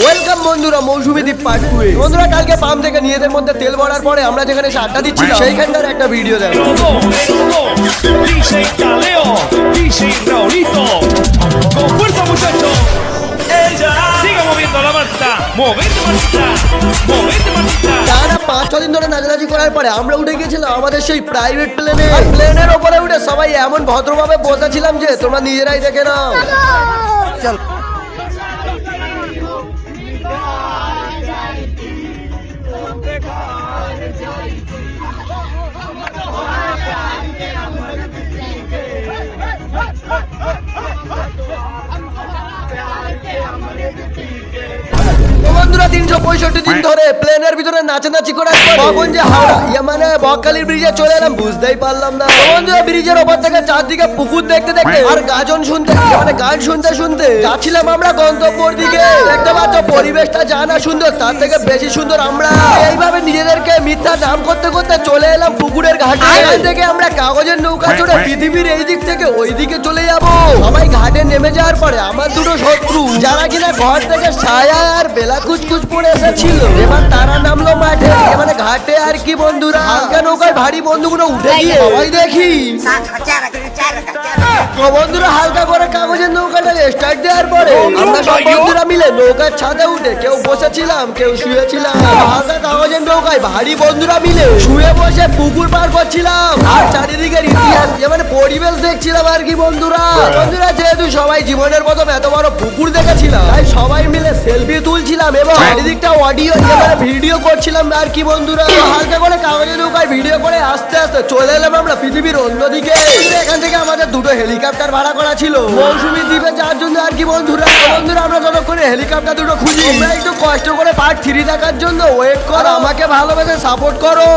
Welcome বন্ধুরা মৌসুমী দ্বীপ part 2 এ। বন্ধুরা কালকে পাম্প থেকে নিজেদের মধ্যে তেল ভরার পরে আমরা যেখানে এসে আড্ডা দিচ্ছিলাম সেইখানকার একটা ভিডিও দেখো। DJ Caleo, DJ Raulito, con fuerza muchachos. Ella siga moviendo la manta, movete mantita, movete mantita. টানা 5-6 দিন ধরে নাচানাচি করার পরে আমরা উঠে গেছিলাম আমাদের সেই প্রাইভেট প্লেনে। আর প্লেনের ওপরে উঠে সবাই এমন ভদ্রভাবে বসেছিলাম যে তোমরা নিজেরাই দেখে নাও। চল বন্ধুরা 365 দিন ধরে প্লেনের ভিতরে নাচানাচি করার পর কখন যে হাওড়া মানে বকখালির ব্রিজে চলে এলাম বুঝতেই পারলাম না। বন্ধুরা ব্রিজের ওপর থেকে চারদিকে পুকুর দেখতে দেখতে আর গাজন শুনতে মানে গান শুনতে শুনতে যাচ্ছিলাম আমরা গন্তব্যের দিকে। দেখতে পাচ্ছ পরিবেশটা যা না সুন্দর তার থেকে বেশি সুন্দর আমরা। এইভাবে নিজেদেরকে মিথ্যা নাম করতে করতে চলে এলাম পুকুরের ঘাটে। এখান থেকে আমরা কাগজের নৌকা চড়ে পৃথিবীর এই দিক থেকে ওই দিকে চলে যাব। সবাই ঘাটে নেমে যাওয়ার পরে আমার দুটো শত্রু যারা কিনা ঘর থেকে ছায়া আর বেলা কুচকুচ পড়ে এসেছিল এবার তারা নামলো মাঠে মানে ঘাটে। আর কি বন্ধুরা হালকা নৌকায় ভারী বন্ধুগুলো উঠে গিয়ে সবাই দেখি বন্ধুরা হালকা করে কাগজের নৌকাটা স্টার্ট দেওয়ার পরে আমরা সব বন্ধুরা মিলে নৌকার ছাদে উঠে কেউ বসেছিলাম কেউ শুয়েছিলাম। হালকা কাগজের নৌকায় ভারী বন্ধুরা মিলে শুয়ে বসে পুকুর পার করছিলাম আর চারিদিকের ইতিহাস মানে পরিবেশ দেখছিলাম আর কি বন্ধুরা। বন্ধুরা যেহেতু সবাই জীবনের প্রথম এত বড় পুকুর দেখেছিলাম তাই সবাই মিলে সেলফি তুলছিলাম এবং চারিদিকটা অডিও মানে ভিডিও করছিলাম আর কি বন্ধুরা। হালকা করে কাগজের নৌকায় ভিডিও করে আস্তে আস্তে চলে এলাম আমরা পৃথিবীর অন্যদিকে। এখান থেকে আমাদের দুটো হেলিকপ্টার ভাড়া করা ছিল মৌসুমী দ্বীপে যাওয়ার জন্য আর কি বন্ধুরা। বন্ধুরা আমরা যতক্ষণে হেলিকপ্টার দুটো খুঁজি তোমরা একটু কষ্ট করে পার্ট 3 দেখার জন্য ওয়েট করো, আমাকে ভালোবেসে সাপোর্ট করো।